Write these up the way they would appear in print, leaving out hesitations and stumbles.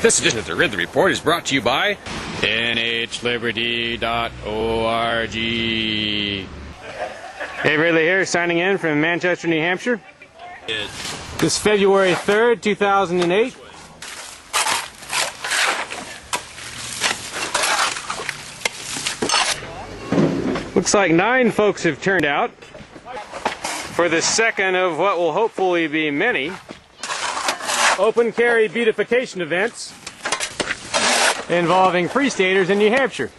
This edition of the Ridley Report is brought to you by nhliberty.org. Dave Ridley here, signing in from Manchester, New Hampshire. This February 3rd, 2008. Looks like 9 folks have turned out for the second of what will hopefully be many open carry beautification events involving Free Staters in New Hampshire.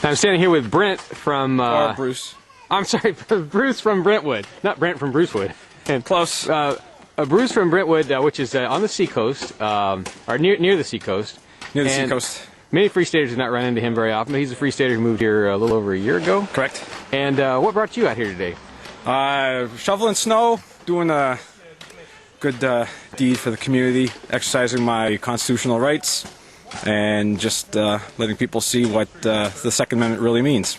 I'm standing here with Brent from Bruce. I'm sorry, Bruce from Brentwood, not Brent from Brucewood. And Close. Bruce from Brentwood, which is on the seacoast, or near the seacoast. Near the seacoast. Many Free Staters have not run into him very often, but he's a Free Stater who moved here a little over a year ago. Correct. And what brought you out here today? Shoveling snow, doing a good deed for the community, exercising my constitutional rights, and just letting people see what the Second Amendment really means.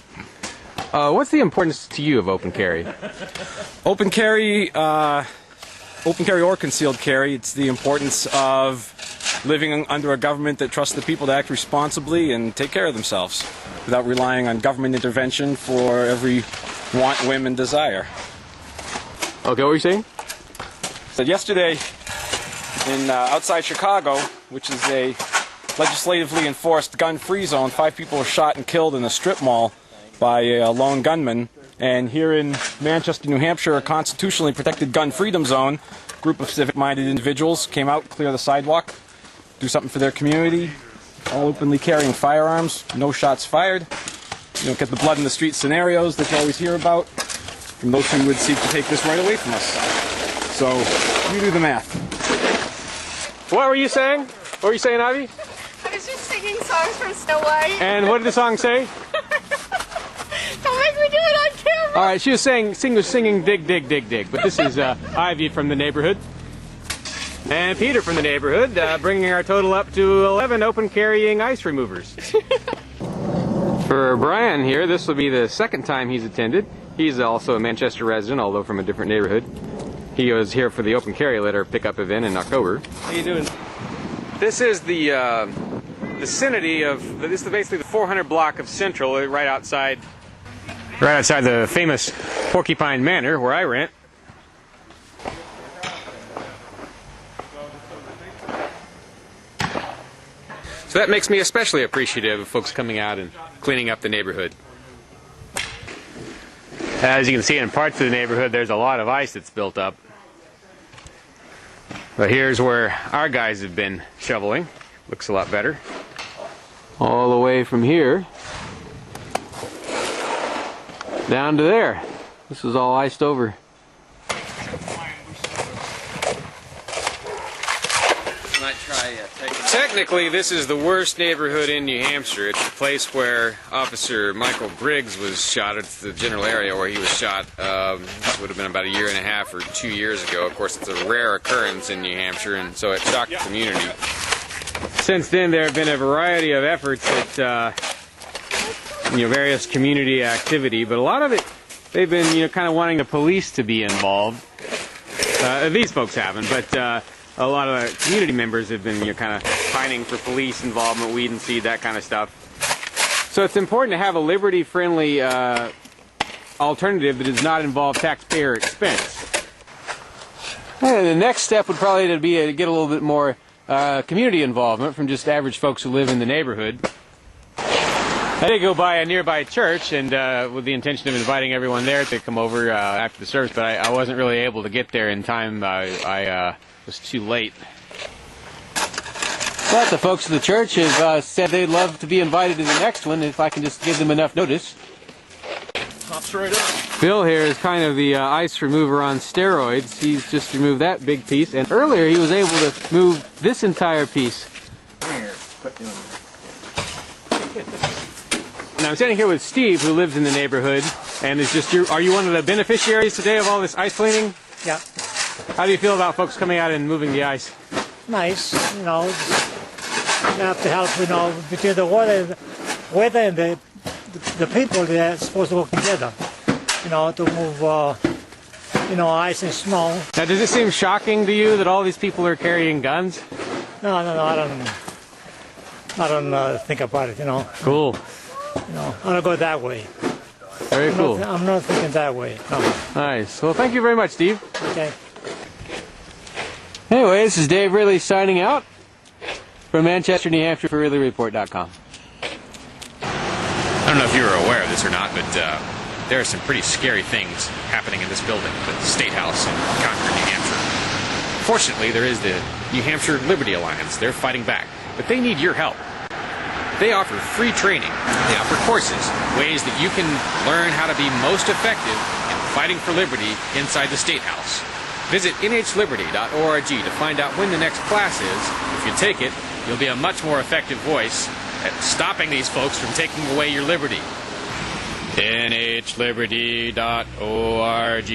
What's the importance to you of open carry? Open carry or concealed carry, it's the importance of living under a government that trusts the people to act responsibly and take care of themselves without relying on government intervention for every want, whim, and desire. Okay, what were you saying? So yesterday in outside Chicago, which is a legislatively enforced gun-free zone, 5 people were shot and killed in a strip mall by a lone gunman. And here in Manchester, New Hampshire, a constitutionally protected gun freedom zone, a group of civic-minded individuals came out, clear the sidewalk, do something for their community, all openly carrying firearms, no shots fired. You don't get the blood in the street scenarios that you always hear about from those who would seek to take this right away from us. So, you do the math. What were you saying? What were you saying, Ivy? I was just singing songs from Snow White. And what did the song say? Don't make me do it on camera. All right, she was singing dig, dig, dig, dig. But this is Ivy from the neighborhood. And Peter from the neighborhood, bringing our total up to 11 open carrying ice removers. For Brian here, this will be the second time he's attended. He's also a Manchester resident, although from a different neighborhood. He was here for the open carry litter pickup event in October. How you doing? This is the vicinity of, this is basically the 400 block of Central, right outside the famous Porcupine Manor, where I rent. So that makes me especially appreciative of folks coming out and cleaning up the neighborhood. As you can see in parts of the neighborhood, there's a lot of ice that's built up. But here's where our guys have been shoveling. Looks a lot better. All the way from here down to there. This is all iced over. Technically, this is the worst neighborhood in New Hampshire. It's the place where Officer Michael Briggs was shot. It's the general area where he was shot. This would have been about 1.5 years or 2 years ago. Of course, it's a rare occurrence in New Hampshire, and so it shocked the community. Since then, there have been a variety of efforts at various community activity, but a lot of it, they've been kind of wanting the police to be involved. These folks haven't, but a lot of the community members have been kind of pining for police involvement, weed and seed, that kind of stuff. So it's important to have a liberty-friendly alternative that does not involve taxpayer expense. And the next step would probably be to get a little bit more community involvement from just average folks who live in the neighborhood. I did go by a nearby church, and with the intention of inviting everyone there to come over after the service, but I wasn't really able to get there in time. I was too late. But the folks of the church have said they'd love to be invited to the next one if I can just give them enough notice. Pops right up. Bill here is kind of the ice remover on steroids. He's just removed that big piece, and earlier he was able to move this entire piece. Now I'm standing here with Steve, who lives in the neighborhood, and is just are you one of the beneficiaries today of all this ice cleaning? Yeah. How do you feel about folks coming out and moving the ice? Nice, you know, have to help, you know, between the weather and the the people they're supposed to work together, to move, ice and snow. Now, does it seem shocking to you that all these people are carrying guns? No, I don't think about it. Cool. I don't go that way. Very cool. I'm not thinking that way. No. Nice. Well, thank you very much, Steve. Okay. Anyway, this is Dave Ridley signing out from Manchester, New Hampshire for RidleyReport.com. I don't know if you were aware of this or not, but there are some pretty scary things happening in this building, the State House in Concord, New Hampshire. Fortunately, there is the New Hampshire Liberty Alliance. They're fighting back, but they need your help. They offer free training. They offer courses, ways that you can learn how to be most effective in fighting for liberty inside the State House. Visit nhliberty.org to find out when the next class is. If you take it, you'll be a much more effective voice at stopping these folks from taking away your liberty. nhliberty.org